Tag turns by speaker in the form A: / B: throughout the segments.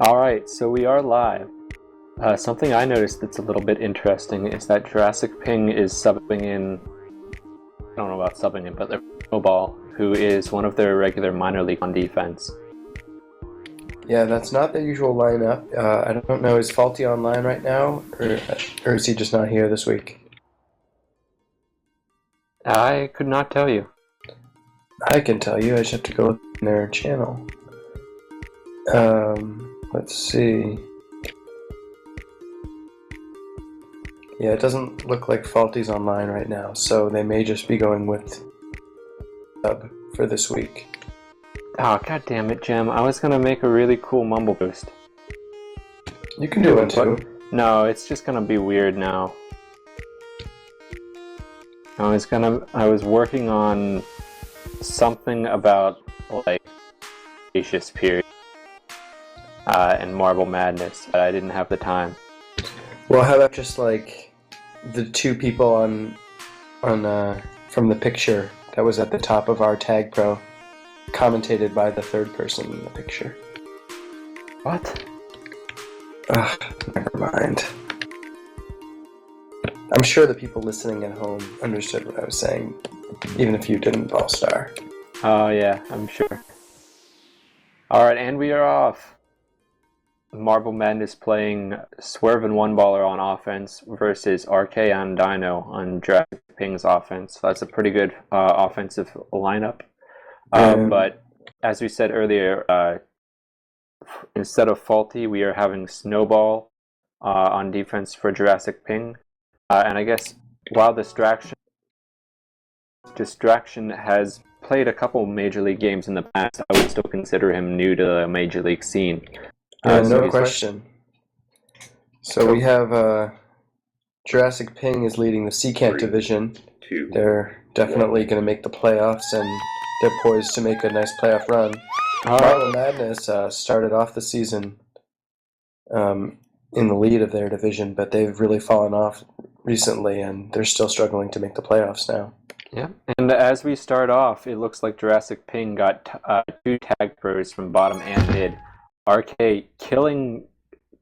A: Alright, so we are live. Something I noticed that's a little bit interesting is that Jurassic Ping is subbing in, I don't know about subbing in, but they're Snowball, who is one of their regular minor league on defense.
B: Yeah, that's not the usual lineup. I don't know, is Faulty online right now, or is he just not here this week?
A: I could not tell you.
B: I can tell you, I just have to go look in their channel. Let's see. Yeah, it doesn't look like Faulty's online right now, so they may just be going with sub for this week.
A: Oh, god damn it, Jim. I was gonna make a really cool Mumble boost.
B: You can do it too.
A: No, it's just gonna be weird now. I was working on something about, like, Cretaceous period, and Marble Madness, but I didn't have the time.
B: Well, how about just like the two people on from the picture that was at the top of our tag pro, commentated by the third person in the picture.
A: What?
B: Ugh, never mind. I'm sure the people listening at home understood what I was saying, even if you didn't, All-Star.
A: Oh yeah, I'm sure. Alright, and we are off. Marble Madness playing Swerve and One Baller on offense versus RK and Dino on Jurassic Ping's offense. That's a pretty good offensive lineup. But as we said earlier, instead of Faulty, we are having Snowball on defense for Jurassic Ping. And I guess while Distraction has played a couple Major League games in the past, I would still consider him new to the Major League scene.
B: No question. So we have Jurassic Ping is leading the Secant division. They're definitely going to make the playoffs, and they're poised to make a nice playoff run. Marble Madness started off the season in the lead of their division, but they've really fallen off recently, and they're still struggling to make the playoffs now.
A: Yeah, and as we start off, it looks like Jurassic Ping got two tag pros from bottom and mid. RK killing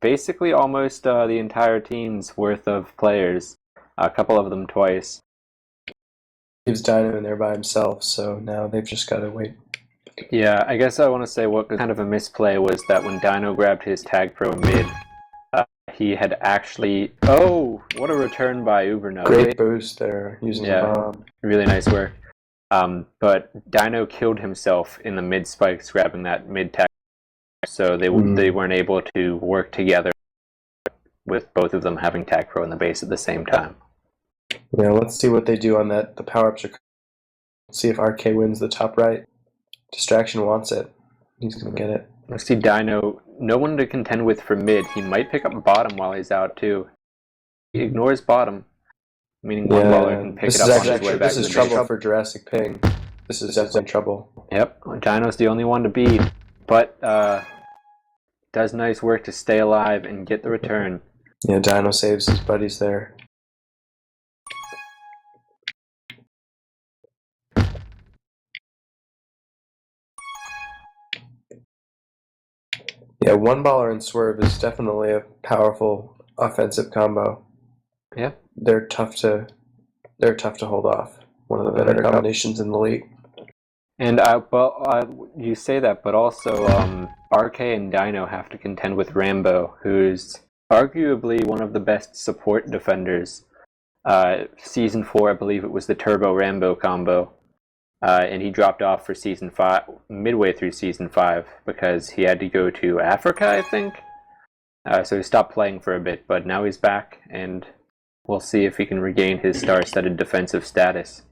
A: basically almost the entire team's worth of players, a couple of them twice.
B: Leaves Dino in there by himself, so now they've just got to wait.
A: Yeah, I guess I want to say what kind of a misplay was that when Dino grabbed his tag pro mid, he had actually... Oh, what a return by Uberno.
B: Great boost there, using the bomb.
A: Really nice work. But Dino killed himself in the mid spikes grabbing that mid tag, so they weren't able to work together with both of them having tag pro in the base at the same time.
B: Yeah, let's see what they do on that. The power-ups are... See if RK wins the top right. Distraction wants it. He's going to get it.
A: Let's see Dino. No one to contend with for mid. He might pick up bottom while he's out too. He ignores bottom, meaning one baller can pick it up on his way back.
B: This is trouble for Jurassic Ping. This is definitely trouble.
A: Yep, Dino's the only one to beat, but does nice work to stay alive and get the return.
B: Yeah, Dino saves his buddies there. Yeah, One Baller and Swerve is definitely a powerful offensive combo.
A: Yeah,
B: they're tough to hold off. One of the better combinations in the league.
A: And you say that, but also RK and Dino have to contend with Rambo, who's arguably one of the best support defenders. Season 4, I believe it was the Turbo Rambo combo. And he dropped off for season 5, midway through season 5, because he had to go to Africa, I think. So he stopped playing for a bit, but now he's back, and we'll see if he can regain his star-studded defensive status.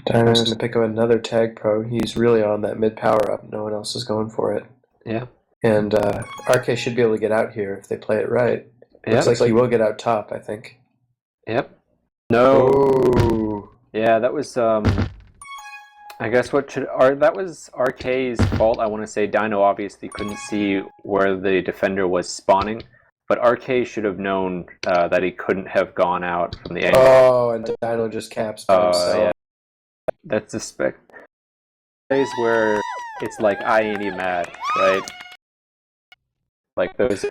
B: Dino's going to pick up another tag pro. He's really on that mid power-up. No one else is going for it.
A: Yeah.
B: And RK should be able to get out here if they play it right. Looks like he will get out top, I think.
A: Yep. No.
B: Oh.
A: Yeah, that was I guess that was RK's fault. I want to say Dino obviously couldn't see where the defender was spawning, but RK should have known that he couldn't have gone out from the angle.
B: Oh, and Dino just caps by himself.
A: Yeah. That's suspect. plays where it's like I ain't mad, right? Like those.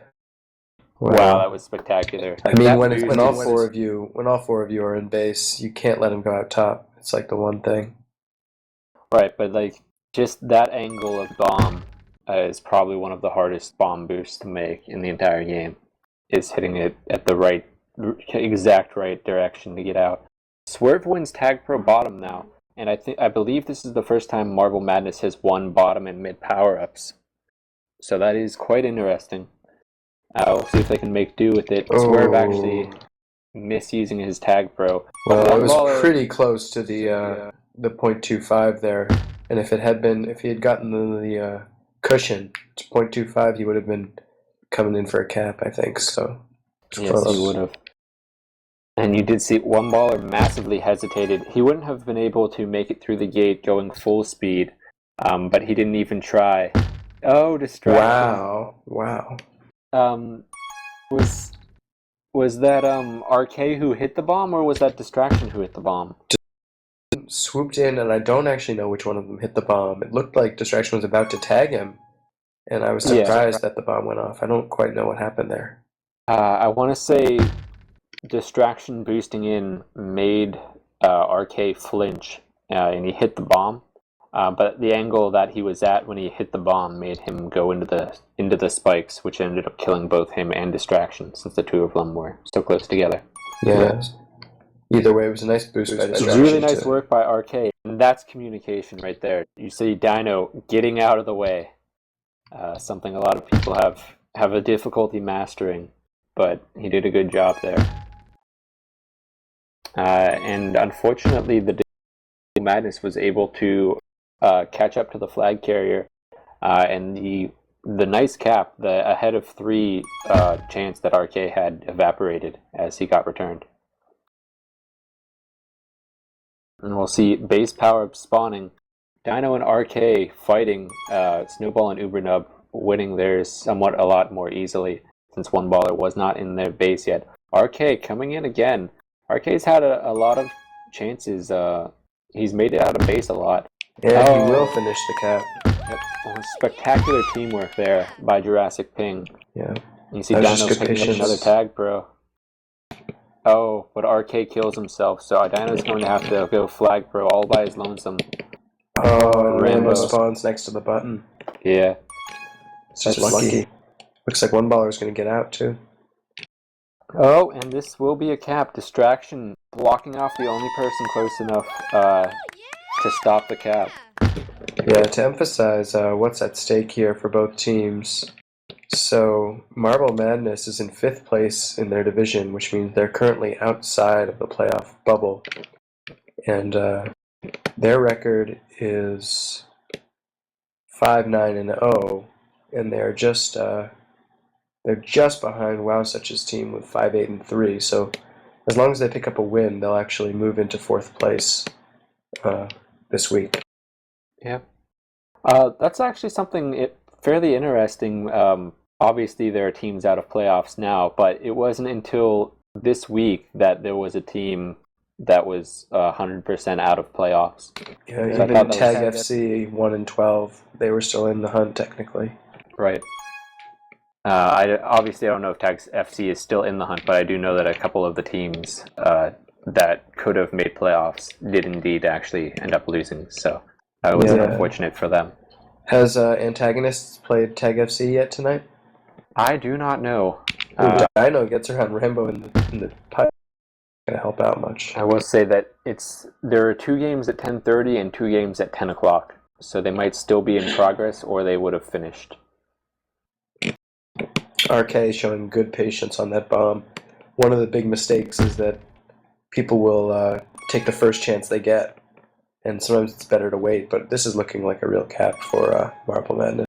A: Wow, that was spectacular.
B: I mean, when all four of you are in base, you can't let him go out top. It's like the one thing.
A: Right, but like just that angle of bomb is probably one of the hardest bomb boosts to make in the entire game. Is hitting it at the exact right direction to get out. Swerve wins Tag Pro bottom now, and I believe this is the first time Marble Madness has won bottom and mid power ups. So that is quite interesting. We'll see if they can make do with it. Swerve actually misusing his Tag Pro.
B: Well, it was pretty close to the 0.25 there, and if he had gotten the cushion to 0.25, he would have been coming in for a cap, I think. So
A: yes, he would have. And you did see one baller massively hesitated. He wouldn't have been able to make it through the gate going full speed, but he didn't even try. Oh, distraction!
B: Wow.
A: Was that RK who hit the bomb, or was that distraction who hit the bomb?
B: Swooped in, and I don't actually know which one of them hit the bomb. It looked like distraction was about to tag him, and I was surprised that the bomb went off. I don't quite know what happened there.
A: I want to say distraction boosting in made RK flinch, and he hit the bomb. But the angle that he was at when he hit the bomb made him go into the spikes, which ended up killing both him and distraction, since the two of them were so close together.
B: Yeah. Either way, it was a nice boost by distraction.
A: Really nice work by RK, and that's communication right there. You see Dino getting out of the way, something a lot of people have a difficulty mastering, but he did a good job there. And unfortunately, the Madness was able to catch up to the flag carrier, and the nice cap, the ahead of 3 chance that RK had evaporated as he got returned. And we'll see base power up spawning. Dino and RK fighting, Snowball and Ubernub winning theirs somewhat a lot more easily, since one baller was not in their base yet. RK coming in again. RK's had a lot of chances. He's made it out of base a lot.
B: Yeah, he will finish the cap.
A: Yep. Well, spectacular teamwork there by Jurassic Ping.
B: Yeah.
A: You see Dino picking up another Tag Pro. Oh, but RK kills himself, so Dino's going to have to go Flag Pro all by his lonesome.
B: Oh, and Rambo spawns next to the button.
A: Yeah.
B: It's just lucky. Looks like one baller is going to get out, too.
A: Oh, and this will be a cap. Distraction blocking off the only person close enough to stop the cap.
B: Yeah, to emphasize what's at stake here for both teams. So, Marble Madness is in 5th place in their division, which means they're currently outside of the playoff bubble. And their record is 5-9-0, and they're just behind Wowsuch's team with 5-8-3. So, as long as they pick up a win, they'll actually move into 4th place this week.
A: Yeah. That's actually something fairly interesting. Obviously, there are teams out of playoffs now, but it wasn't until this week that there was a team that was 100% out of playoffs.
B: Yeah, so even Tag FC 1-12, they were still in the hunt technically.
A: Right. I don't know if Tag FC is still in the hunt, but I do know that a couple of the teams that could have made playoffs did indeed actually end up losing. So it was unfortunate for them.
B: Has Antagonists played Tag FC yet tonight?
A: I do not know.
B: Dino gets around Rambo in the pipe. Gonna help out much.
A: I will say that there are 2 games at 10:30 and 2 games at 10 o'clock, so they might still be in progress, or they would have finished.
B: RK showing good patience on that bomb. One of the big mistakes is that people will take the first chance they get, and sometimes it's better to wait, but this is looking like a real cap for Marble Madness.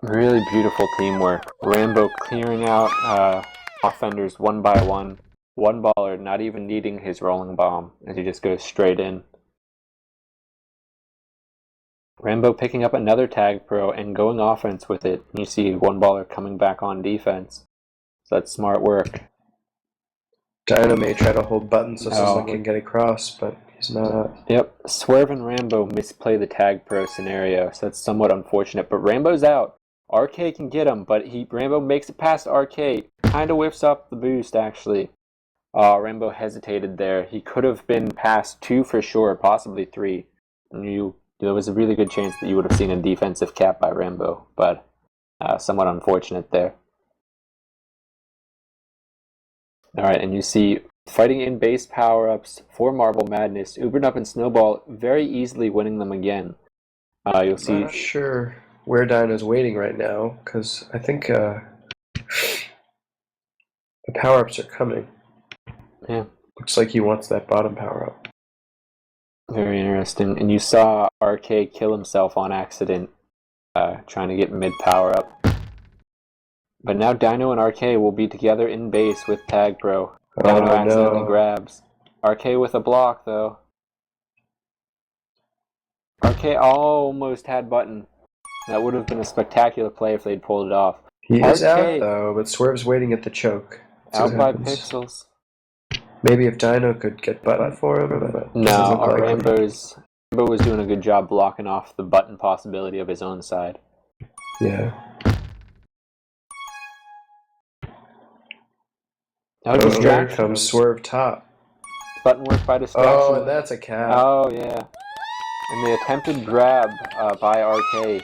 A: Really beautiful teamwork. Rambo clearing out offenders one by one. One baller not even needing his rolling bomb, as he just goes straight in. Rambo picking up another Tag Pro and going offense with it. You see one baller coming back on defense. So that's smart work.
B: Dino may try to hold buttons so someone can get across, but He's not.
A: Yep, Swerve and Rambo misplay the tag pro scenario, so that's somewhat unfortunate. But Rambo's out. RK can get him, but Rambo makes it past RK. Kind of whiffs up the boost, actually. Rambo hesitated there. He could have been past 2 for sure, possibly 3. And there was a really good chance that you would have seen a defensive cap by Rambo, but somewhat unfortunate there. Alright, and you see fighting in base power-ups for Marble Madness, Ubernup and Snowball very easily winning them again. You'll see.
B: I'm not sure where Dino's waiting right now, because I think the power-ups are coming.
A: Yeah.
B: Looks like he wants that bottom power-up.
A: Very interesting. And you saw RK kill himself on accident, trying to get mid power-up. But now Dino and RK will be together in base with Tag Pro. Dino accidentally grabs. RK with a block, though. RK almost had button. That would have been a spectacular play if they'd pulled it off.
B: He is out, though, but Swerve's waiting at the choke.
A: Out by pixels.
B: Maybe if Dino could get button for him, but
A: no, Rambo was doing a good job blocking off the button possibility of his own side.
B: Yeah.
A: Now distraction.
B: Here comes Swerve top.
A: Button work by distraction.
B: Oh, and that's a cap.
A: Oh, yeah. And the attempted grab by RK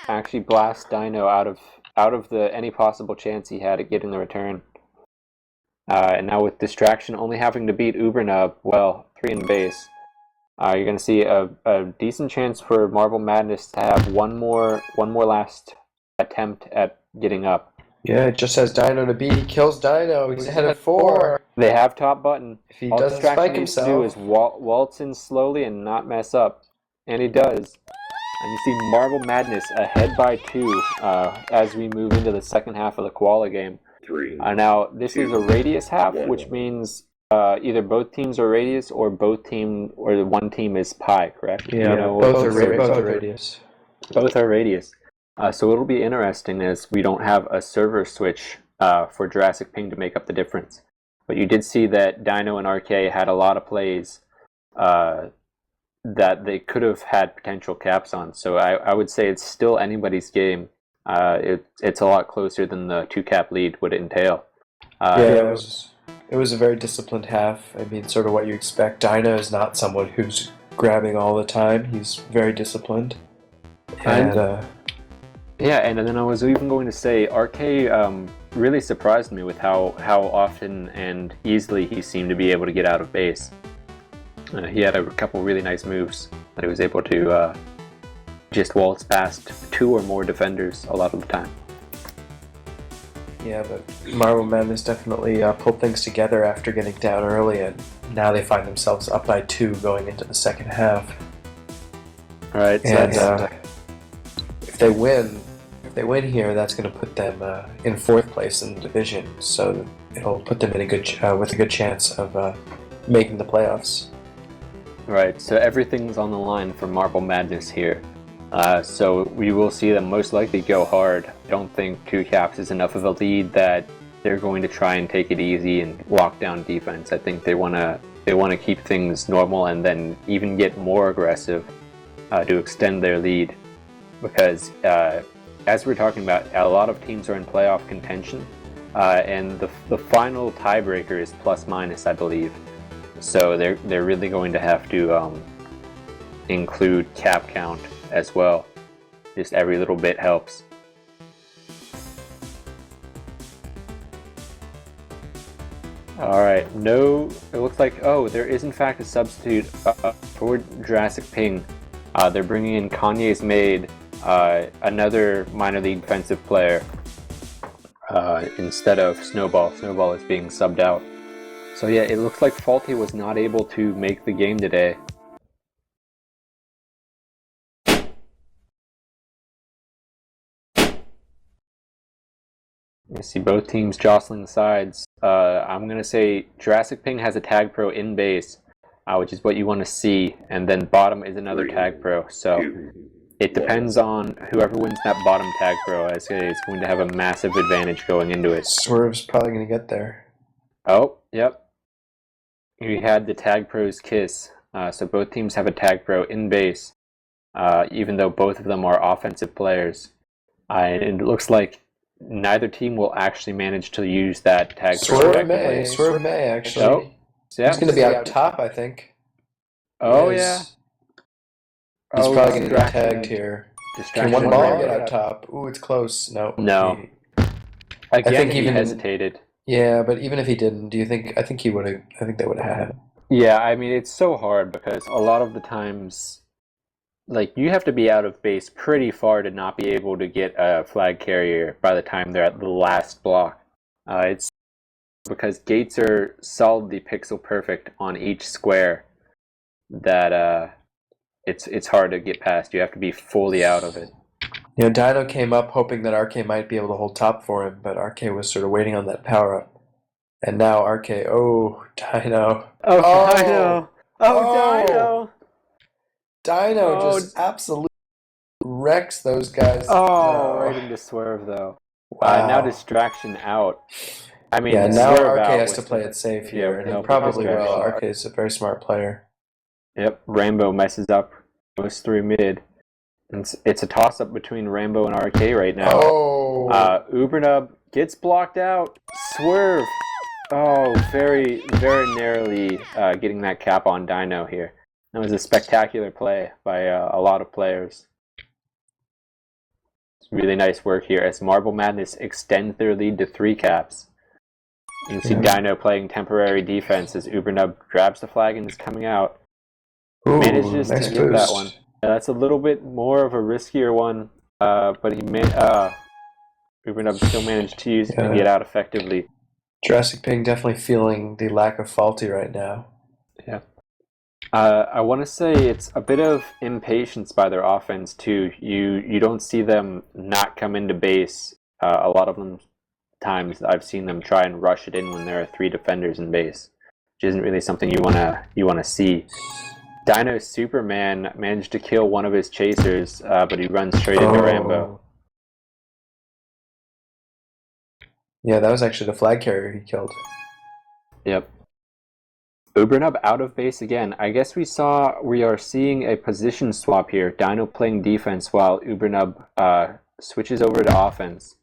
A: actually blasts Dino out of any possible chance he had at getting the return. And now with distraction only having to beat Ubernub, 3 in base, you're going to see a decent chance for Marble Madness to have one more last attempt at getting up.
B: Yeah, it just has Dino to beat. He kills Dino. He's ahead of 4.
A: They have top button.
B: If he doesn't spike himself,
A: to do is waltz in slowly and not mess up. And he does. And you see Marble Madness ahead by 2 as we move into the second half of the koala game.
C: 3.
A: Now, this is a radius half, which means either both teams are radius or one team is pi, correct?
B: Yeah, both are radius.
A: Both are radius. So it'll be interesting as we don't have a server switch for Jurassic Ping to make up the difference. But you did see that Dino and RK had a lot of plays that they could have had potential caps on. So I would say it's still anybody's game. It's a lot closer than the 2-cap lead would entail.
B: It was a very disciplined half. I mean, sort of what you expect. Dino is not someone who's grabbing all the time. He's very disciplined. And
A: then I was even going to say, RK really surprised me with how often and easily he seemed to be able to get out of base. He had a couple really nice moves that he was able to just waltz past 2 or more defenders a lot of the time.
B: Yeah, but Marble Madness definitely pulled things together after getting down early, and now they find themselves up by 2 going into the second half.
A: All right,
B: and if they win here, that's going to put them in 4th place in the division. So it'll put them in with a good chance of making the playoffs.
A: Right. So everything's on the line for Marble Madness here. So we will see them most likely go hard. I don't think 2 caps is enough of a lead that they're going to try and take it easy and lock down defense. I think they want to keep things normal and then even get more aggressive to extend their lead. Because as we're talking about, a lot of teams are in playoff contention, and the final tiebreaker is plus-minus, I believe. So they're really going to have to include cap count as well. Just every little bit helps. Alright, it looks like, there is in fact a substitute for Jurassic Ping. They're bringing in Kanye's maid, another minor league defensive player, instead of Snowball. Snowball is being subbed out. So yeah, it looks like Faulty was not able to make the game today. You see both teams jostling sides. I'm going to say Jurassic Ping has a tag pro in base, which is what you want to see, and then bottom is another tag pro. So it depends on whoever wins that bottom tag pro. I say it's going to have a massive advantage going into it.
B: Swerve's probably going to get there.
A: Oh, yep. We had the tag pro's kiss. So both teams have a tag pro in base, even though both of them are offensive players. And it looks like neither team will actually manage to use that tag pro effectively.
B: Swerve may, actually.
A: Oh, yeah.
B: He's going to be out top, I think.
A: Oh, yeah.
B: He's probably going to get tagged here. Can one ball get out top? Ooh, it's close. No.
A: I think he hesitated.
B: Yeah, but even if he didn't, do you think? I think he would have. I think they would have had it.
A: Yeah, I mean, it's so hard because a lot of the times, like, you have to be out of base pretty far to not be able to get a flag carrier by the time they're at the last block. It's because gates are solidly pixel perfect on each square that it's hard to get past. You have to be fully out of it.
B: You know, Dino came up hoping that RK might be able to hold top for him, but RK was sort of waiting on that power up. And now RK, Dino.
A: Dino. Dino.
B: Dino just absolutely wrecks those guys.
A: Right into Swerve, though.
B: Wow.
A: Now distraction out. I mean,
B: yeah, now RK has to play it safe here, and he probably will. RK is a very smart player.
A: Yep, Rambo messes up, goes through mid. It's a toss-up between Rambo and RK right now. Ubernub gets blocked out. Swerve. Very, very narrowly getting that cap on Dino here. That was a spectacular play by a lot of players. It's really nice work here as Marble Madness extends their lead to 3 caps. You can see Dino playing temporary defense as Ubernub grabs the flag and is coming out. Manages to get that one. That's a little bit more of a riskier one, but Ubernub still managed to use it and get out effectively.
B: Jurassic Ping definitely feeling the lack of faulty right now.
A: Yeah. I want to say it's a bit of impatience by their offense too. You don't see them not come into base. A lot of them times I've seen them try and rush it in when there are 3 defenders in base, which isn't really something you wanna see. Dino Superman managed to kill one of his chasers, but he runs straight into Rambo.
B: Yeah, that was actually the flag carrier he killed.
A: Yep. Ubernub out of base again. I guess we are seeing a position swap here. Dino playing defense while Ubernub switches over to offense.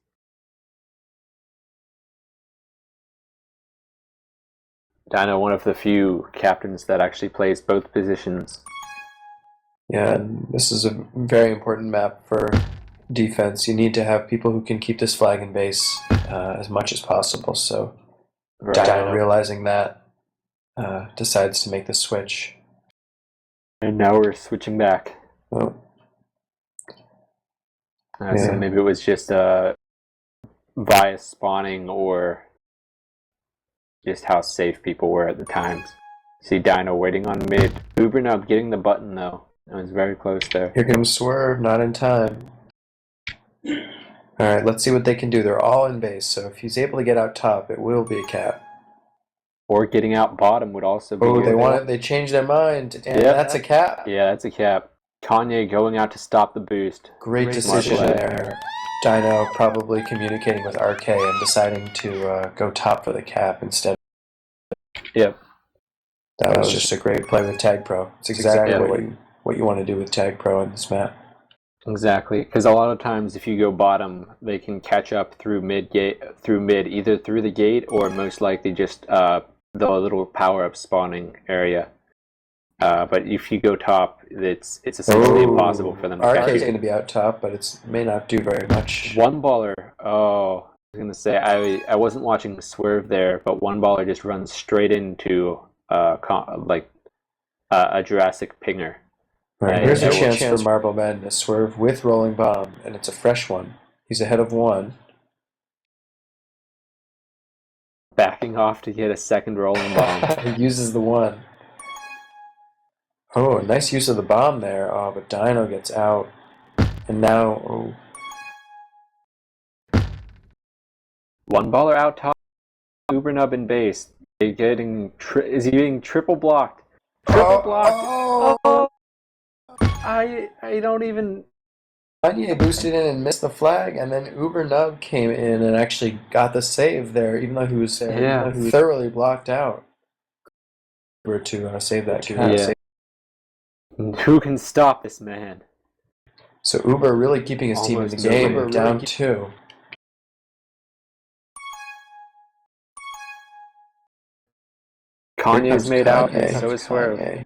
A: Dino, one of the few captains that actually plays both positions.
B: Yeah, and this is a very important map for defense. You need to have people who can keep this flag in base as much as possible. So Dino, realizing that, decides to make the switch.
A: And now we're switching back. So maybe it was just via spawning or just how safe people were at the times. See Dino waiting on mid. Ubernub getting the button though. It was very close there.
B: Here comes Swerve, not in time. Alright, let's see what they can do. They're all in base, so if he's able to get out top, it will be a cap.
A: Or getting out bottom would also be.
B: They changed their mind, and that's a cap.
A: Yeah, that's a cap. Kanye going out to stop the boost.
B: Great decision there. Dino probably communicating with RK and deciding to go top for the cap instead.
A: Yep.
B: That was just a great play with Tag Pro. It's exactly what you want to do with Tag Pro in this map.
A: Exactly, because a lot of times if you go bottom, they can catch up through mid, either through the gate or most likely just the little power-up spawning area. But if you go top, it's essentially impossible for them to catch.
B: RK is going to be out top, but it may not do very much.
A: One baller. I was going to say, I wasn't watching the Swerve there, but one baller just runs straight into a Jurassic Pinger.
B: Right, here's a chance for Marble Madness. Swerve with Rolling Bomb, and it's a fresh one. He's ahead of 1.
A: Backing off to get a second Rolling Bomb.
B: He uses the 1. Oh, nice use of the bomb there. Oh, but Dino gets out. And now,
A: One baller out top. Ubernub in base. Is he getting triple blocked? Triple blocked. Oh! I don't even.
B: Kanye boosted in and missed the flag, and then Ubernub came in and actually got the save there, even though he was thoroughly blocked out. To save that cap.
A: Who can stop this man?
B: So Uber really keeping his team in the game, down 2.
A: Kanye's made out, and so is Swerve.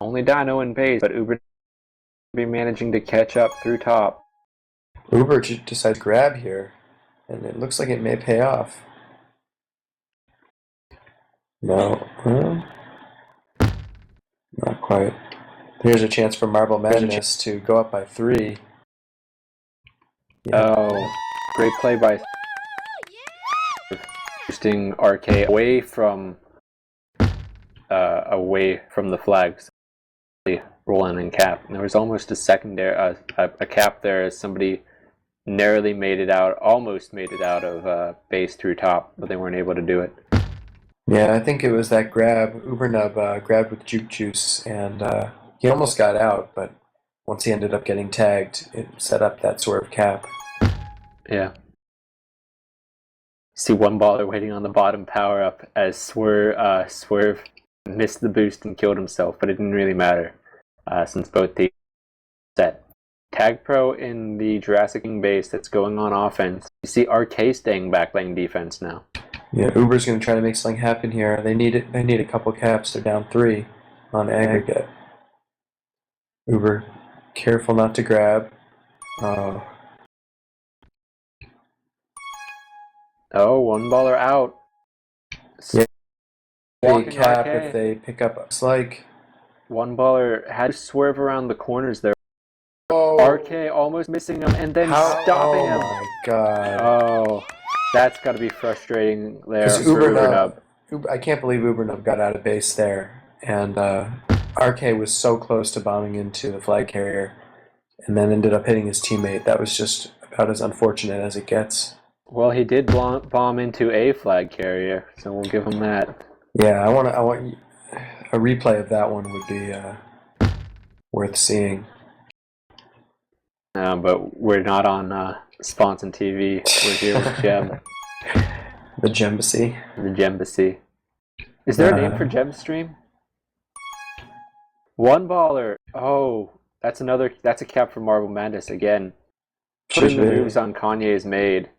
A: Only Dino in base, but Uber be managing to catch up through top.
B: Uber decides to grab here, and it looks like it may pay off. No, not quite. Here's a chance for Marble Madness to go up by 3.
A: Yeah. Oh, great play by boosting RK away from the flags. Rolling and cap. And there was almost a secondary a cap there as somebody narrowly almost made it out of base through top, but they weren't able to do it.
B: Yeah, I think it was that grab. Ubernub grabbed with Juke Juice, and he almost got out, but once he ended up getting tagged, it set up that Swerve cap.
A: Yeah. See one baller waiting on the bottom power up as Swerve missed the boost and killed himself, but it didn't really matter since both teams set. Tag Pro in the Jurassic base that's going on offense. You see RK staying back lane defense now.
B: Yeah, Uber's going to try to make something happen here. They need it. They need a couple caps. They're down 3 on aggregate. Uber, careful not to grab.
A: Oh, one baller out.
B: Yeah, big cap RK. If they pick up. It's like
A: one baller had to swerve around the corners there. Oh. RK almost missing him and then stopping him.
B: Oh my god.
A: Oh, that's got to be frustrating there for
B: Ubernub. I can't believe Ubernub got out of base there. And RK was so close to bombing into the flag carrier and then ended up hitting his teammate. That was just about as unfortunate as it gets.
A: Well, he did bomb into a flag carrier, so we'll give him that.
B: Yeah, I want a replay of that one would be worth seeing.
A: But we're not on Sponson TV. We're here with Gem.
B: The Gembassy.
A: The Gembassy. Is there a name for Gem Stream? One baller. Oh, that's a cap for Marble Madness again. Putting the moves on Kanye's made.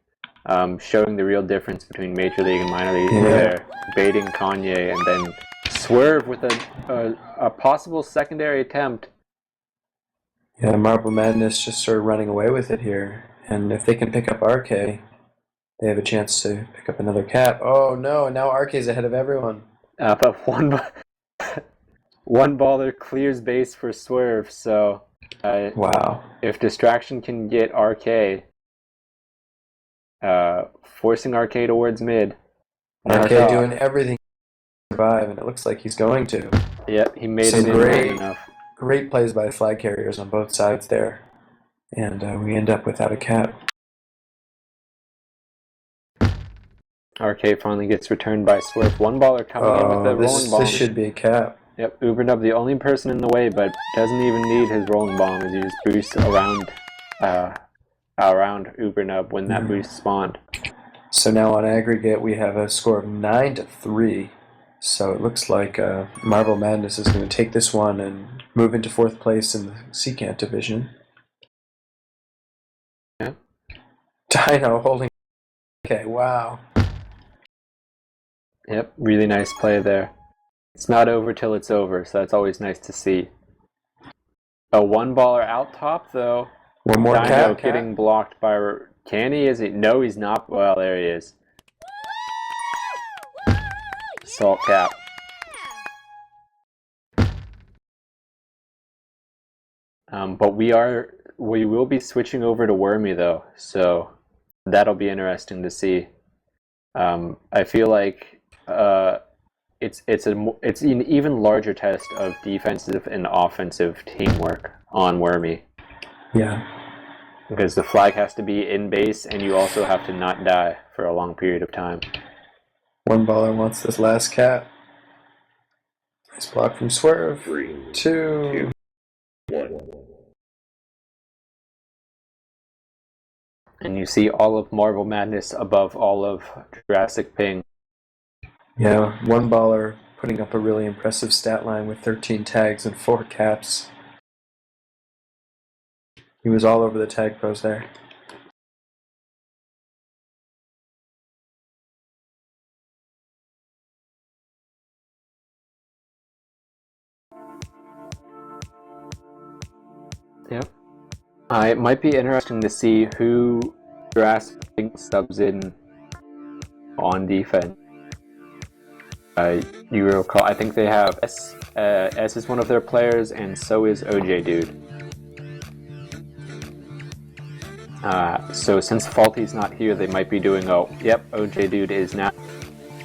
A: Showing the real difference between Major League and Minor League there. Baiting Kanye and then Swerve with a possible secondary attempt.
B: Yeah, Marble Madness just sort of running away with it here. And if they can pick up RK, they have a chance to pick up another cap. Oh no, and now RK's ahead of everyone.
A: But one baller clears base for Swerve, so
B: wow.
A: If Distraction can get RK, forcing RK towards mid.
B: RK doing everything to survive, and it looks like he's going to.
A: Yep, he made it in early enough.
B: Great plays by flag carriers on both sides there. And we end up without a cap.
A: RK finally gets returned by Swerve. One baller coming in with the rolling bomb.
B: This should be a cap.
A: Yep, Ubernub the only person in the way, but doesn't even need his rolling bomb as he just boosts around Ubernub when that boost spawned.
B: So now on aggregate we have a score of 9-3. So it looks like Marble Madness is going to take this one and move into 4th place in the Secant division.
A: Yeah.
B: Dino holding. Okay, wow.
A: Yep, really nice play there. It's not over till it's over, so that's always nice to see. A one baller out top though.
B: One more
A: Dino getting blocked by. Can he? Is he? No, he's not. Well, there he is. Salt cap. But we will be switching over to Wormy though, so that'll be interesting to see. I feel like it's an even larger test of defensive and offensive teamwork on Wormy.
B: Yeah.
A: Because the flag has to be in base, and you also have to not die for a long period of time.
B: One baller wants this last cap. Nice block from Swerve.
C: 3,
B: 2,
C: 1.
A: And you see all of Marble Madness above all of Jurassic Ping.
B: Yeah, one baller putting up a really impressive stat line with 13 tags and 4 caps. He was all over the tag pros there.
A: Yep. It might be interesting to see who Jurassic subs in on defense. You recall, I think they have S. S is one of their players, and so is OJ Dude. So since Faulty's not here, they might be doing, OJ Dude is now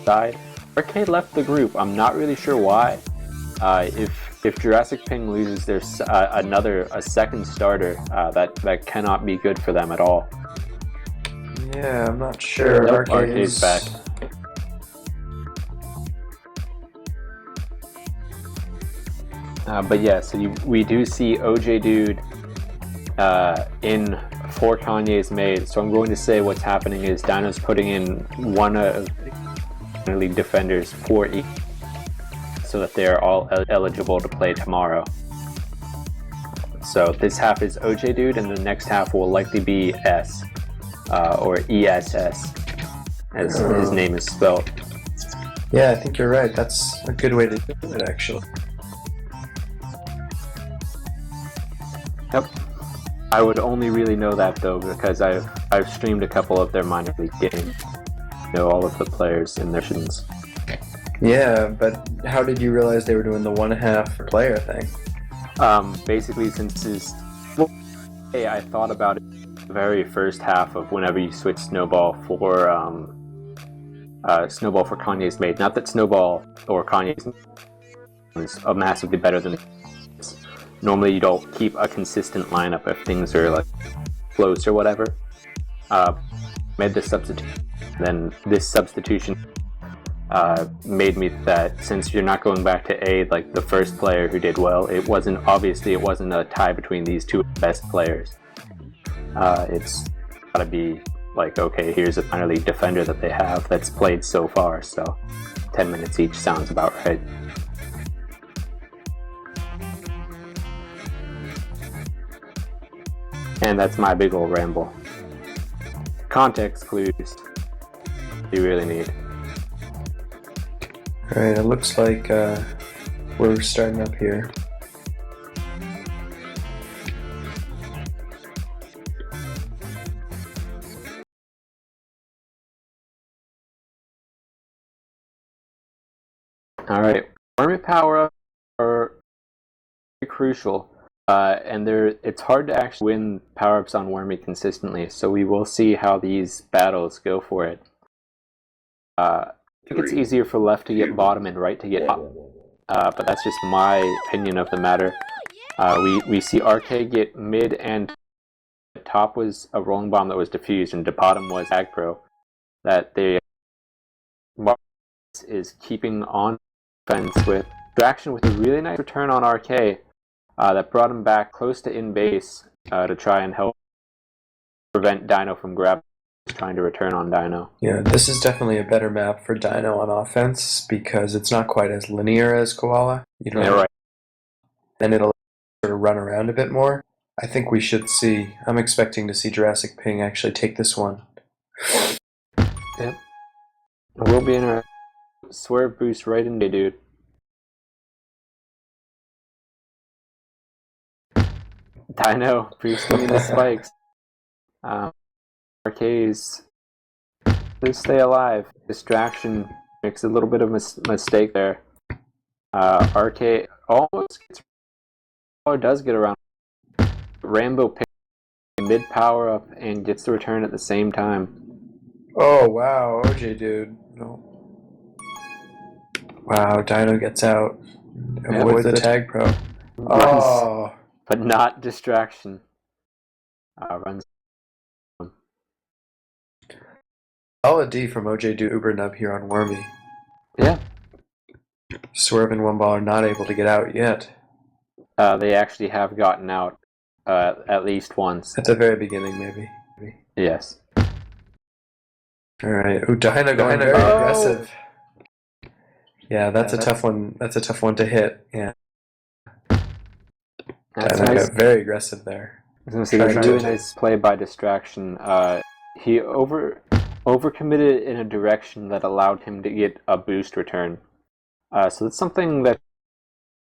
A: side. Arcade left the group. I'm not really sure why. If Jurassic Ping loses, there's a second starter that cannot be good for them at all.
B: Yeah, I'm not sure.
A: Nope, Arcade's back. But yeah, so we do see OJ Dude in 4 Kanye's made. So I'm going to say what's happening is Dino's putting in one of the league defenders for each, so that they are all eligible to play tomorrow. So this half is OJ Dude, and the next half will likely be S, or ESS, as his name is spelled.
B: Yeah, I think you're right. That's a good way to do it, actually.
A: Yep. I would only really know that though because I've streamed a couple of their minor league games. Know all of the players and their missions.
B: Yeah, but how did you realize they were doing the 1.5 player thing?
A: Basically, I thought about it the very first half of whenever you switch Snowball for Kanye's made. Not that Snowball or Kanye's is massively better than. Normally, you don't keep a consistent lineup if things are like close or whatever. Made this substitution. Then this substitution made me that since you're not going back to A, like the first player who did well, it wasn't a tie between these two best players. It's gotta be like, okay, here's a minor league defender that they have that's played so far, so 10 minutes each sounds about right. And that's my big old ramble. Context clues you really need.
B: Alright, it looks like we're starting up here.
A: Alright, Wormy power-up are very crucial. And it's hard to actually win power-ups on Wormy consistently, so we will see how these battles go for it. I think it's easier for left to get bottom and right to get top, but that's just my opinion of the matter. We see RK get mid, and top was a rolling bomb that was defused, and the bottom was Agpro. That the is keeping on defense with distraction with a really nice return on RK. That brought him back close to in base to try and help prevent Dino from grabbing, trying to return on Dino.
B: Yeah, this is definitely a better map for Dino on offense because it's not quite as linear as Koala.
A: Right.
B: And it'll sort of run around a bit more. I think we should see. I'm expecting to see Jurassic Ping actually take this one.
A: Yep. We'll be in a swerve boost right into dude. Dino boosting into spikes. RK's to stay alive. Distraction makes a little bit of a mistake there. RK almost gets, or does get around. Rambo picks mid power up and gets the return at the same time.
B: Oh wow, OJ Dude. No. Wow, Dino gets out. Avoids the tag pro. Oh.
A: But not distraction. Runs.
B: Solid D from OJ Dude Uber Nub here on Wormy.
A: Yeah.
B: Swerve and One Ball are not able to get out yet.
A: They actually have gotten out at least once.
B: At the very beginning, maybe.
A: Yes.
B: Alright. Ooh, Dino going very aggressive. Yeah, that's a tough one. That's a tough one to hit. Yeah.
A: That's
B: Dino
A: nice.
B: got very aggressive there.
A: I was going to say, that's a really nice play by distraction. He overcommitted in a direction that allowed him to get a boost return. So that's something that's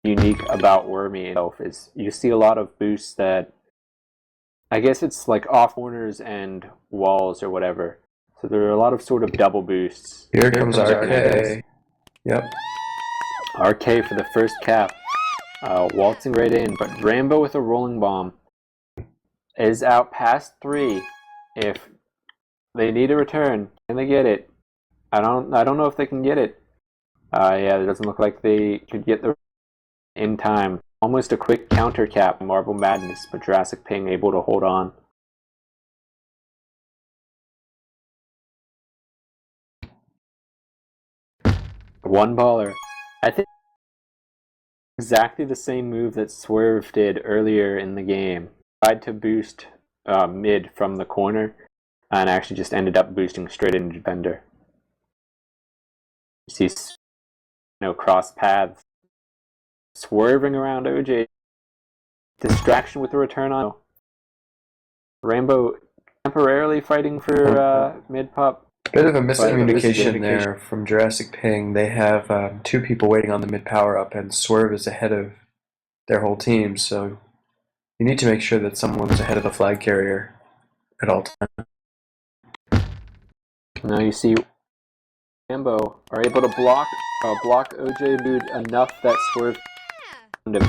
A: unique about Wormy itself, is you see a lot of boosts that, I guess it's like off corners and walls or whatever. So there are a lot of sort of double boosts.
B: Here comes RK. Yep.
A: RK for the first cap. Waltzing right in, but Rambo with a rolling bomb is out past 3. If they need a return, can they get it? I don't know if they can get it. Yeah, it doesn't look like they could get the in time. Almost a quick counter cap, Marble Madness, but Jurassic Ping able to hold on. One baller. I think exactly the same move that Swerve did earlier in the game. Tried to boost mid from the corner and actually just ended up boosting straight into defender. You see, cross paths. Swerving around OJ. Distraction with the return on. Rambo temporarily fighting for mid pop.
B: Bit of a miscommunication there from Jurassic Ping. They have 2 people waiting on the mid power up, and Swerve is ahead of their whole team, so you need to make sure that someone's ahead of the flag carrier at all times.
A: Now you see Rambo are able to block OJ Dude enough that Swerve him.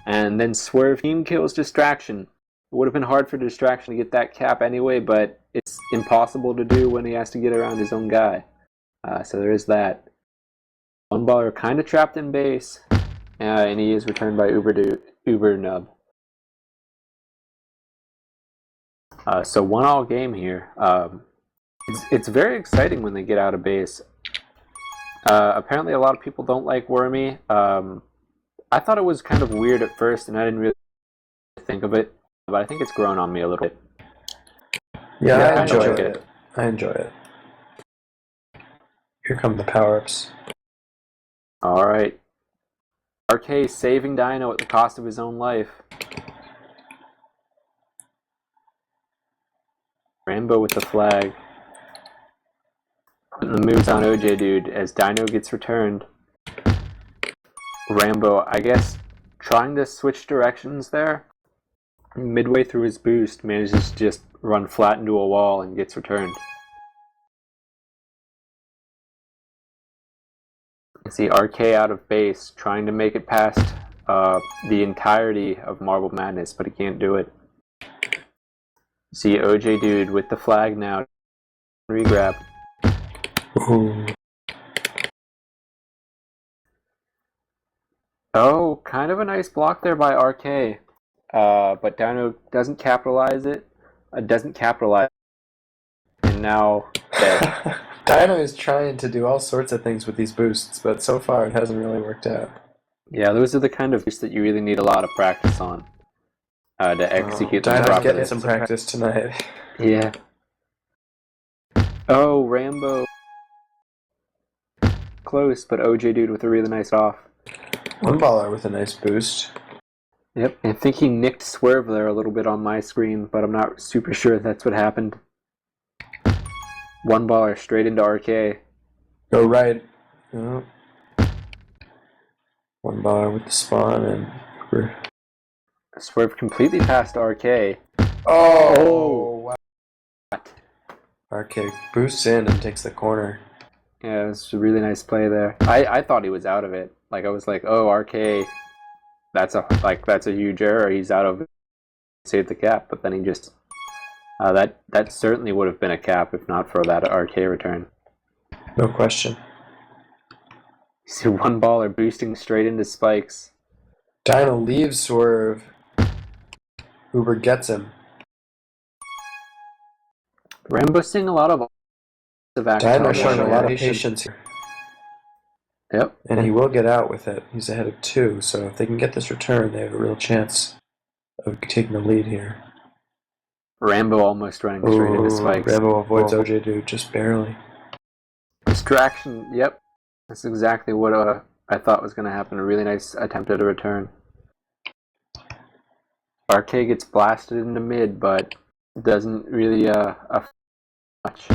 A: And then Swerve team kills Distraction. It would have been hard for Distraction to get that cap anyway, but it's impossible to do when he has to get around his own guy. So there is that. One baller kind of trapped in base, and he is returned by Uber Nub. So 1-all game here. It's very exciting when they get out of base. Apparently a lot of people don't like Wormy. I thought it was kind of weird at first, and I didn't really think of it, but I think it's grown on me a little bit.
B: Yeah, I enjoy it. I enjoy it. Here come the power-ups.
A: Alright. RK saving Dino at the cost of his own life. Rambo with the flag. Putting the moves on OJ Dude as Dino gets returned. Rambo, I guess, trying to switch directions there. Midway through his boost, manages to just run flat into a wall and gets returned. You see RK out of base, trying to make it past the entirety of Marble Madness, but he can't do it. See OJ Dude with the flag now. Regrab.
B: Ooh.
A: Oh, kind of a nice block there by RK. But Dino doesn't capitalize. And now dead.
B: Dino is trying to do all sorts of things with these boosts, but so far it hasn't really worked out.
A: Yeah, those are the kind of boosts that you really need a lot of practice on to execute them
B: Dino's
A: properly.
B: getting some practice tonight.
A: Yeah. Oh, Rambo. Close, but OJ Dude with a really nice off.
B: One baller with a nice boost.
A: Yep, I think he nicked Swerve there a little bit on my screen, but I'm not super sure that's what happened. One baller straight into RK.
B: Go right. Oh. One baller with the spawn and...
A: Swerve completely past RK.
B: Oh! Wow. RK boosts in and takes the corner.
A: Yeah, it was a really nice play there. I thought he was out of it. Like, I was like, oh, RK, that's a huge error. He's out of it. Saved the cap, but then he just... that certainly would have been a cap if not for that RK return.
B: No question.
A: You see one baller boosting straight into spikes.
B: Dino leaves Swerve. Uber gets him.
A: Rambo's seeing a lot of action.
B: Dino's showing a lot of patience here.
A: Yep.
B: And he will get out with it. He's ahead of 2, so if they can get this return, they have a real chance of taking the lead here.
A: Rambo almost running straight into spikes.
B: Rambo avoids OJ Dude just barely.
A: Distraction, yep. That's exactly what I thought was going to happen. A really nice attempt at a return. RK gets blasted into mid, but doesn't really affect much.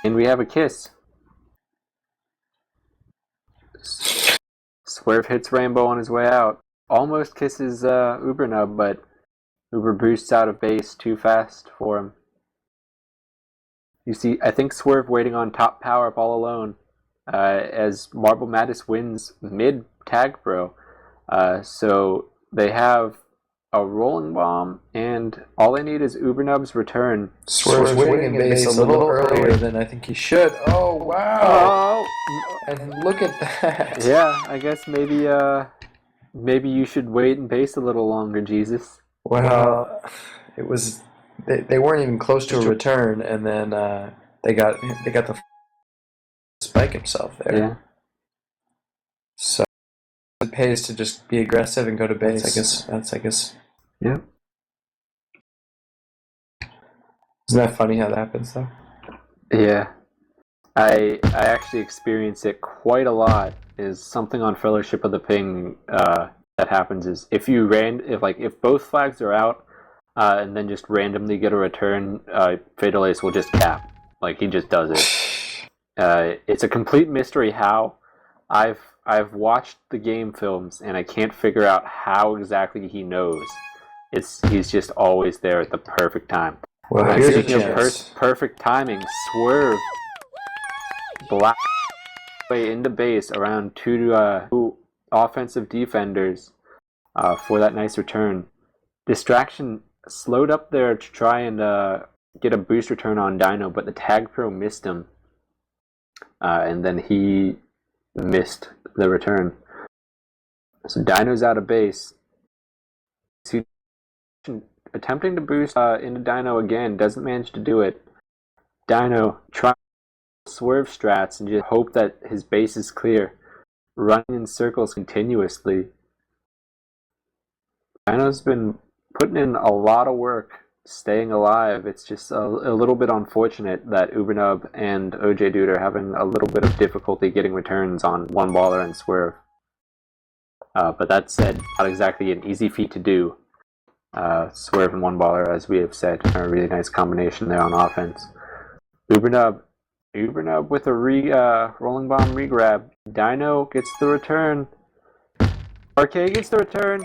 A: And we have a kiss. Swerve hits Rainbow on his way out. Almost kisses Ubernub, but Uber boosts out of base too fast for him. You see, I think Swerve waiting on top power up all alone as Marble Mattis wins mid tag pro. So they have a rolling bomb, and all they need is Ubernub's return.
B: Swerve's waiting in base a little earlier than I think he should. Oh, wow!
A: Oh!
B: And look at that!
A: Yeah, I guess maybe you should wait in base a little longer, Jesus.
B: Well, it was they weren't even close to a return, and then they got the spike himself there.
A: Yeah.
B: So it pays to just be aggressive and go to base. I guess.
A: Yeah.
B: Isn't that funny how that happens, though?
A: Yeah. I actually experience it quite a lot. Is something on Fellowship of the Ping that happens is if both flags are out and then just randomly get a return, Fatal Ace will just cap. Like, he just does it. It's a complete mystery how. I've watched the game films and I can't figure out how exactly he knows. He's just always there at the perfect time.
B: Well,
A: speaking of perfect timing, Swerve black way into base around two offensive defenders for that nice return. Distraction slowed up there to try and get a boost return on Dino, but the tag pro missed him, and then he missed the return. So Dino's out of base. Attempting to boost into Dino again, doesn't manage to do it. Dino trying Swerve strats and just hope that his base is clear, running in circles continuously. Dino's been putting in a lot of work staying alive. It's just a little bit unfortunate that Ubernub and OJ Dude are having a little bit of difficulty getting returns on One Baller and Swerve. But that said, not exactly an easy feat to do. Swerve and One Baller, as we have said, are a really nice combination there on offense. Ubernub with a rolling bomb regrab. Dino gets the return. RK gets the return.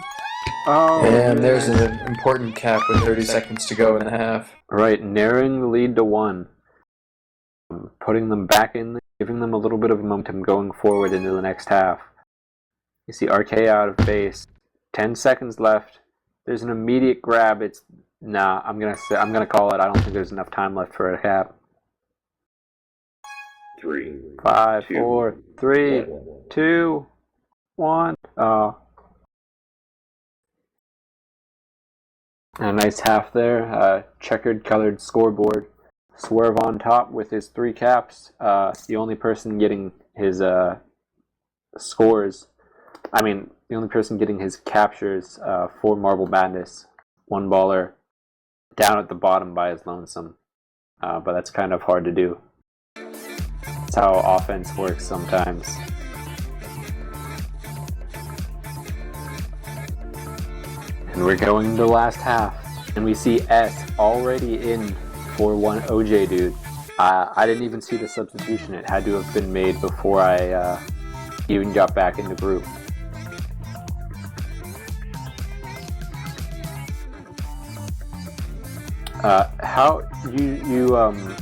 A: Oh,
B: and there's an important cap with 30 seconds to go in the half.
A: Right, narrowing the lead to 1. Putting them back in, giving them a little bit of momentum going forward into the next half. You see RK out of base. 10 seconds left. There's an immediate grab. I'm gonna call it. I don't think there's enough time left for a cap.
C: 3,
A: 5, 4, 3, 2, 1. A nice half there. Checkered colored scoreboard. Swerve on top with his 3 caps. The only person getting his scores. The only person getting his captures for Marble Madness. One Baller down at the bottom by his lonesome. But that's kind of hard to do. That's how offense works sometimes. And we're going to the last half. And we see S already in for one OJ Dude. I didn't even see the substitution. It had to have been made before I even got back in the group. How you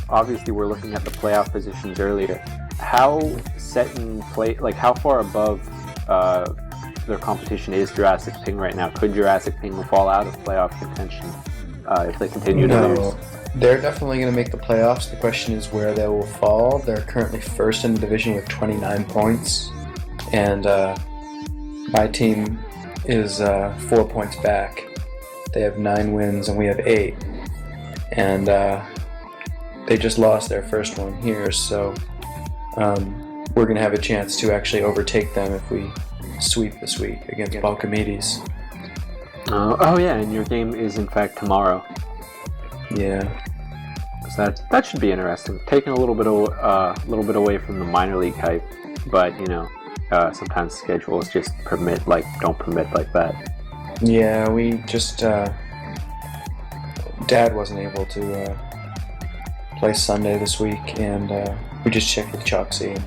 A: obviously were looking at the playoff positions earlier. How set in play, like how far above their competition is Jurassic Ping right now? Could Jurassic Ping fall out of playoff contention if they continue to lose?
B: They're definitely going to make the playoffs. The question is where they will fall. They're currently first in the division with 29 points, and my team is 4 points back. They have 9 wins and we have 8. And they just lost their first one here, so we're going to have a chance to actually overtake them if we sweep this week against Balcomedes.
A: Oh yeah, and your game is in fact tomorrow.
B: Yeah.
A: So that should be interesting. Taking a little bit away from the minor league hype, but sometimes schedules just don't permit like that.
B: Yeah, we just Dad wasn't able to play Sunday this week, and we just checked with Choxy.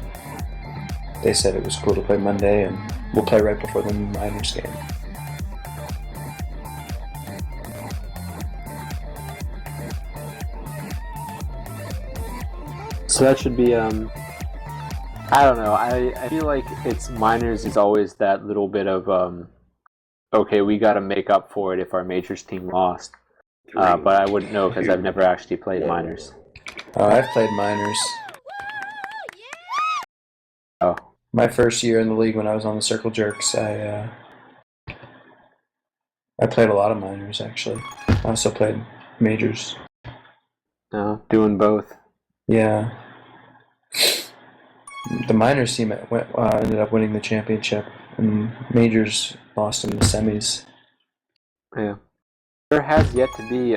B: They said it was cool to play Monday, and we'll play right before the Miners game.
A: So that should be I don't know. I feel like it's Miners is always that little bit of okay, we got to make up for it if our majors team lost. But I wouldn't know because I've never actually played Miners.
B: I've played Miners.
A: Oh.
B: My first year in the league when I was on the Circle Jerks, I played a lot of Miners, actually. I also played majors.
A: No, doing both.
B: Yeah. The Miners team ended up winning the championship, and majors lost in the semis.
A: Yeah. There has yet to be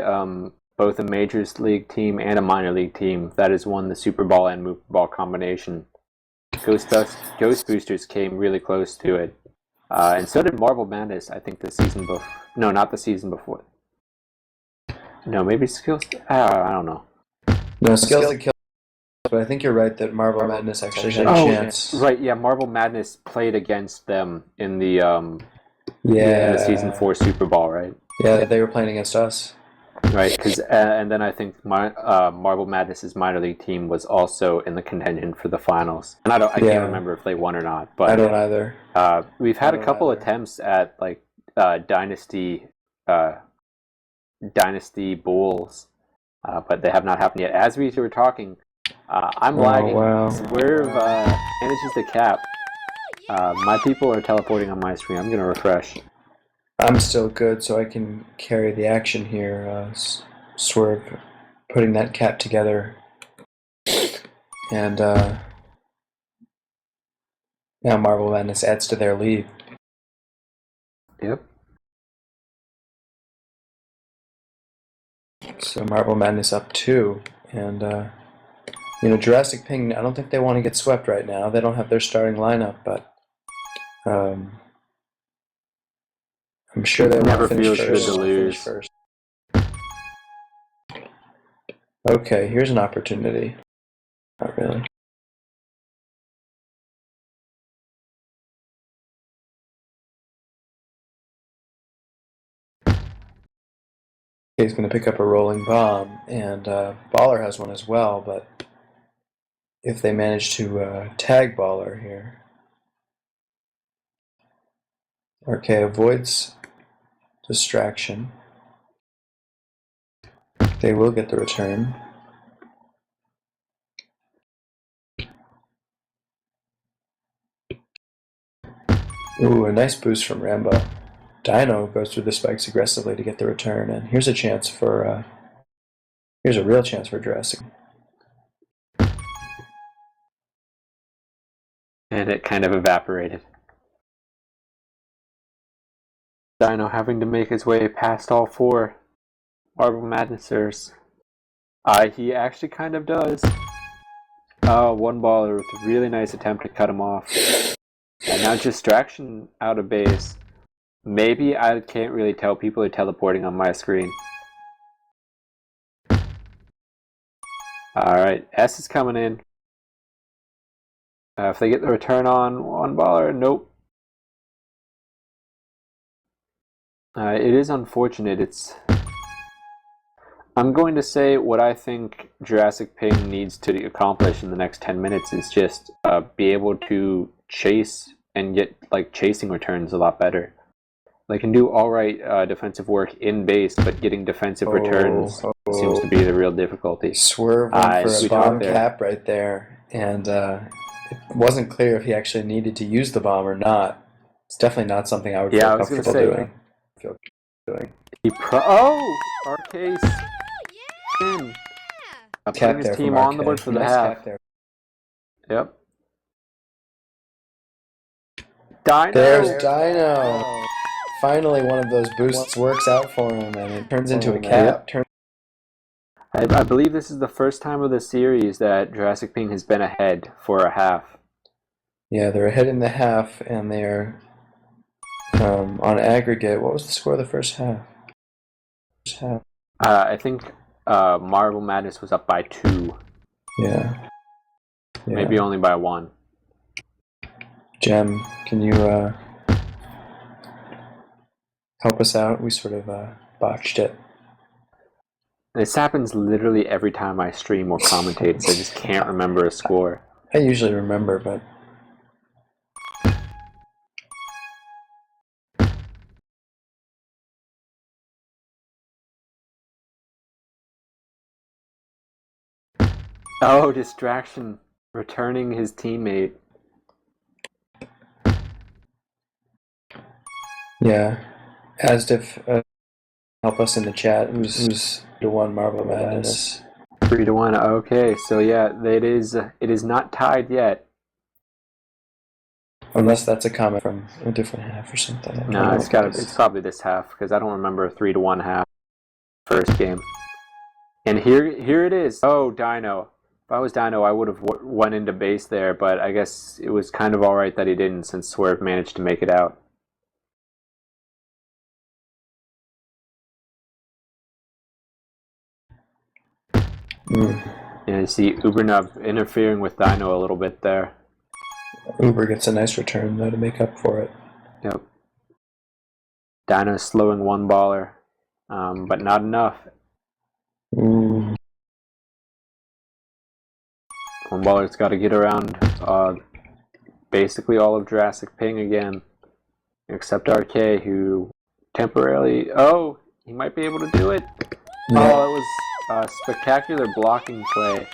A: both a majors league team and a minor league team that has won the Super Ball and Mover Ball combination. Ghost Boosters came really close to it, and so did Marble Madness. I think the season before. No, not the season before. No, maybe Skills. I don't know.
B: No, Skills that killed. But I think you're right that Marble Madness actually had a chance.
A: Right, yeah, Marble Madness played against them in the in
B: Yeah.
A: the season 4 Super Bowl, right?
B: Yeah, they were playing against us.
A: Right, because and then I think Marble Madness's minor league team was also in the contention for the finals, and I can't remember if they won or not. But
B: I don't either.
A: We've had a couple attempts at like dynasty Bulls, but they have not happened yet. As we were talking, I'm lagging.
B: Wow.
A: Swerve manages to cap. My people are teleporting on my screen. I'm going to refresh.
B: I'm still good, so I can carry the action here. Swerve putting that cap together. And now Marble Madness adds to their lead.
A: Yep.
B: So Marble Madness up 2. And, Jurassic Ping, I don't think they want to get swept right now. They don't have their starting lineup, but I'm sure they
A: never
B: want to
A: finish
B: first. Okay, here's an opportunity. Not really. He's going to pick up a rolling bomb, and Baller has one as well, but if they manage to tag Baller here, RK avoids distraction. They will get the return. Ooh, a nice boost from Rambo. Dino goes through the spikes aggressively to get the return, and here's a chance for here's a real chance for Jurassic.
A: And it kind of evaporated. Dino having to make his way past all 4 Marble Madnessers. He actually kind of does. One baller with a really nice attempt to cut him off. And now distraction out of base. Maybe I can't really tell. People are teleporting on my screen. Alright, S is coming in. If they get the return on one baller, nope. It is unfortunate. I'm going to say what I think Jurassic Ping needs to accomplish in the next 10 minutes is just be able to chase and get chasing returns a lot better. They can do alright defensive work in base, but getting defensive returns seems to be the real difficulty.
B: Swerve went for a bomb cap right there, and it wasn't clear if he actually needed to use the bomb or not. It's definitely not something I would feel comfortable doing.
A: RK's in. Putting his team on the board for the half. Yep. Dino!
B: There's Dino! Finally, one of those boosts works out for him, and it turns into a cap.
A: I believe this is the first time of the series that Jurassic Ping has been ahead for a half.
B: Yeah, they're ahead in the half, and they're on aggregate. What was the score of the first half?
A: I think Marble Madness was up by 2.
B: Yeah.
A: Maybe only by 1.
B: Jem, can you help us out? We sort of botched it.
A: This happens literally every time I stream or commentate, so I just can't remember a score.
B: I usually remember, but...
A: Oh, distraction. Returning his teammate.
B: Yeah. Asdif, help us in the chat. Who's the one Marble Madness?
A: 3-1. Okay, so yeah, it is not tied yet.
B: Unless that's a comment from a different half or something.
A: No, it's probably this half, because I don't remember a 3-1 half first game. And here it is. Oh, Dino. If I was Dino, I would have went into base there, but I guess it was kind of alright that he didn't, since Swerve managed to make it out. And you see Ubernub interfering with Dino a little bit there.
B: Uber gets a nice return, though, to make up for it.
A: Yep. Dino's slowing one baller, but not enough. One baller's got to get around basically all of Jurassic Ping again, except RK, who temporarily... Oh, he might be able to do it. Yeah. Oh, it was a spectacular blocking play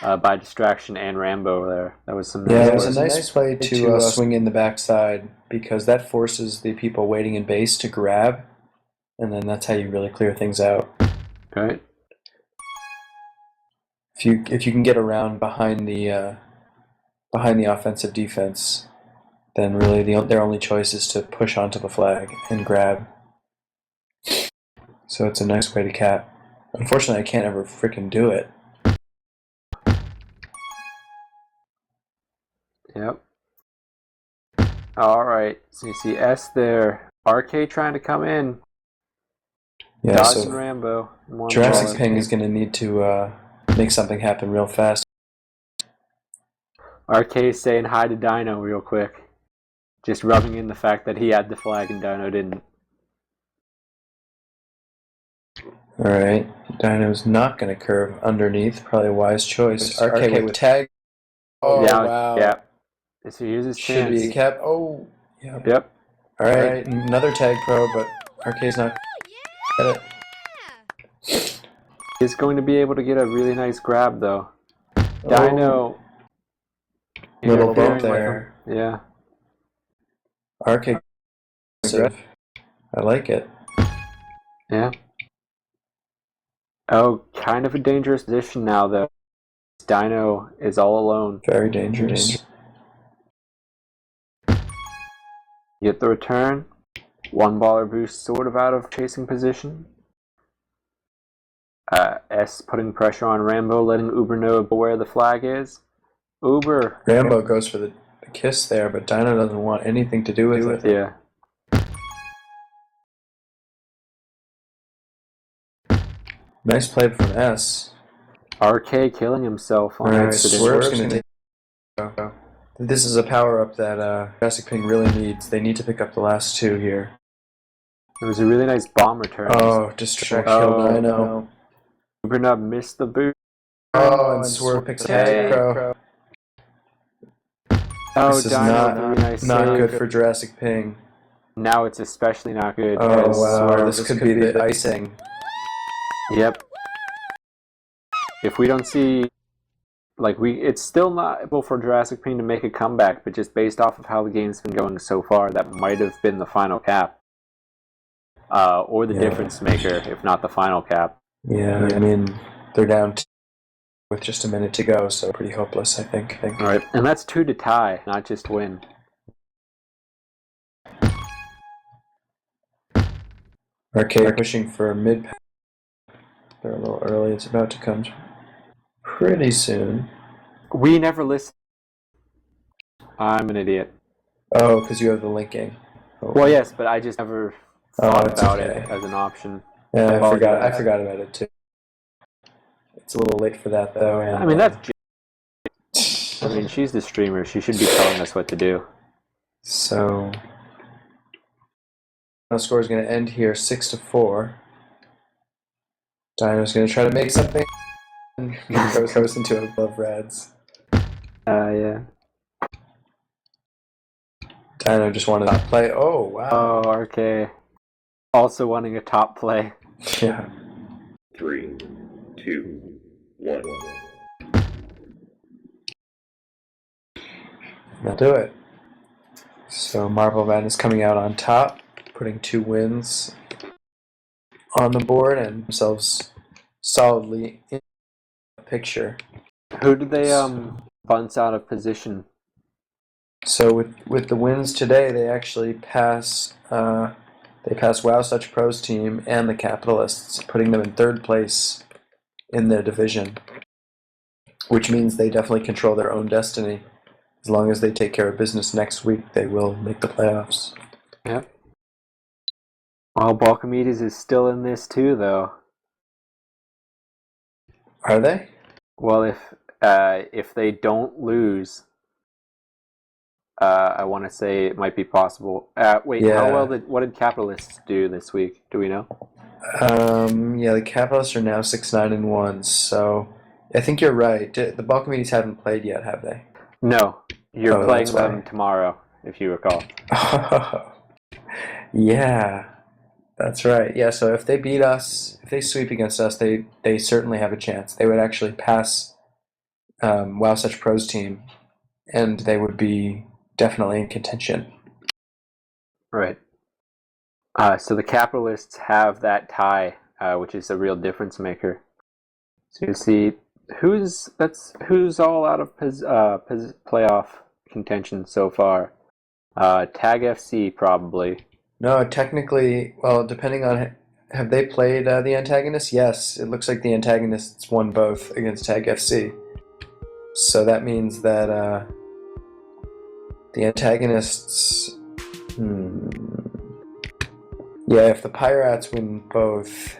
A: by Distraction and Rambo there. That was some...
B: Yeah, it was a nice play to swing in the backside, because that forces the people waiting in base to grab, and then that's how you really clear things out.
A: Right.
B: If you can get around behind the offensive defense, then really their only choice is to push onto the flag and grab. So it's a nice way to cap. Unfortunately, I can't ever frickin' do it.
A: Yep. Alright, so you see S there. RK trying to come in.
B: Yeah,
A: Dodge
B: so
A: and Rambo.
B: Jurassic Ping is going to need to make something happen real fast.
A: RK saying hi to Dino real quick. Just rubbing in the fact that he had the flag and Dino didn't.
B: Alright, Dino's not going to curve underneath. Probably a wise choice. RK with tag. Oh,
A: yeah,
B: wow.
A: Yeah. So here's his
B: Should
A: chance.
B: be a cap. Oh, yeah.
A: Yep.
B: Alright, another tag pro, but RK's not at it.
A: He's going to be able to get a really nice grab, though. Dino.
B: Little bump there.
A: Yeah.
B: RK. I like it.
A: Yeah. Oh, kind of a dangerous position now, though. Dino is all alone.
B: Very dangerous.
A: Get the return. One baller boost sort of out of chasing position. S putting pressure on Rambo, letting Uber know where the flag is. Uber.
B: Rambo goes for the kiss there, but Dino doesn't want anything to do with it.
A: Yeah.
B: Nice play from S.
A: RK killing himself on accident.
B: Swerve's going to take... This is a power-up that Jurassic Ping really needs. They need to pick up the last two here.
A: There was a really nice bomb return.
B: Oh, distract kill Dino.
A: Ubernub missed the boot.
B: Oh, and Swerve picks tag pro.
A: Oh,
B: this is not good for Jurassic Ping.
A: Now it's especially not good.
B: Oh, wow. This could be the icing.
A: Yep. If we don't see... it's still not able for Jurassic Ping to make a comeback, but just based off of how the game's been going so far, that might have been the final cap. Or the difference maker, if not the final cap.
B: Yeah, I mean, they're down with just a minute to go, so pretty hopeless, I think.
A: Alright, and that's 2 to tie, not just win.
B: RK pushing for mid. They're a little early. It's about to come pretty soon.
A: We never listen. I'm an idiot.
B: Oh, because you have the linking.
A: Okay. Well, yes, but I just never thought about it as an option.
B: Yeah, I forgot about it too. It's a little late for that though. And,
A: I mean, that's. I mean, she's the streamer. She should be telling us what to do.
B: So, the score is going to end here 6-4. Dino's going to try to make something. And goes into above reds.
A: Yeah.
B: Dino just wanted to play. Oh, wow.
A: Oh, RK. Also wanting a top play.
B: Yeah.
C: 3, 2, 1.
B: That'll do it. So Marble Man is coming out on top, putting 2 wins on the board and themselves solidly in the picture.
A: Who did they bounce out of position?
B: So with the wins today, they actually pass Wow Such Pro's team and the Capitalists, putting them in 3rd place in their division, which means they definitely control their own destiny. As long as they take care of business next week, they will make the playoffs.
A: Yep. Well, Balcomedes is still in this too, though.
B: Are they?
A: Well, if they don't lose, I want to say it might be possible. Wait,
B: Yeah.
A: What did Capitalists do this week? Do we know?
B: Yeah, the Capitalists are now 6-9-1. So I think you're right. The Balcomedes haven't played yet, have they?
A: No, you're playing them
B: why.
A: tomorrow, if you recall.
B: Yeah, that's right. Yeah, so if they beat us, if they sweep against us, they certainly have a chance. They would actually pass Wow Such Pro's team, and they would be definitely in contention.
A: Right. So the Capitalists have that tie, which is a real difference maker. So you see who's all out of playoff contention so far. Tag FC probably.
B: No, technically, well, depending on have they played the antagonists? Yes, it looks like the antagonists won both against Tag FC. So that means that the antagonists. Yeah, if the Pirates win both.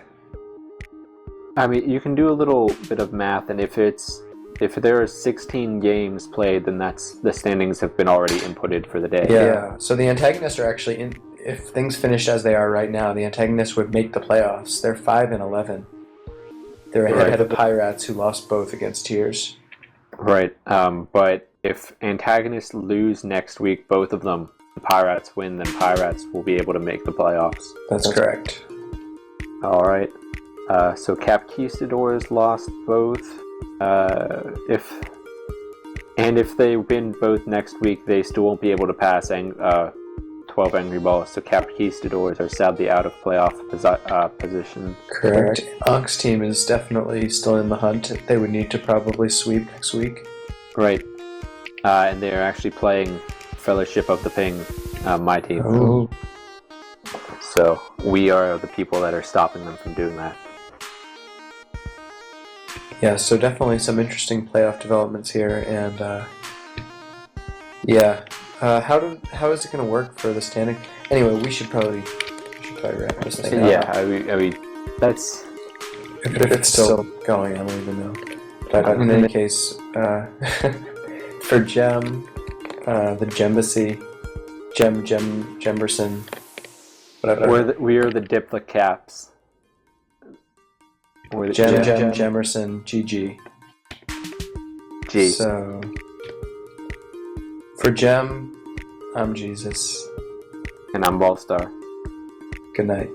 A: I mean, you can do a little bit of math, and if there are 16 games played, then the standings have been already inputted for the day.
B: Yeah. So the antagonists are actually in. If things finish as they are right now, the antagonists would make the playoffs. They're 5-11. They're ahead of the Pirates, who lost both against Tears.
A: Right. But if antagonists lose next week, both of them, the Pirates win, then Pirates will be able to make the playoffs.
B: That's correct.
A: All right. So Conquistadors lost both. If they win both next week, they still won't be able to pass 12 Angry Balls. So Conquistadors are sadly out of playoff position.
B: Correct. Onk's team is definitely still in the hunt. They would need to probably sweep next week.
A: Right. And they're actually playing Fellowship of the Ping, my team.
B: Oh.
A: So we are the people that are stopping them from doing that.
B: Yeah, so definitely some interesting playoff developments here, and yeah, how is it going to work for the standing? Anyway, we should probably wrap this thing up.
A: Yeah, I mean, that's
B: if it's still going, I don't even know. But in any case, for Gem, the Gembassy, Gemberson, whatever.
A: We are the Dipla Caps.
B: Gemerson, GG.
A: G.
B: So, for Gem, I'm Jesus.
A: And I'm Ballstar.
B: Good night.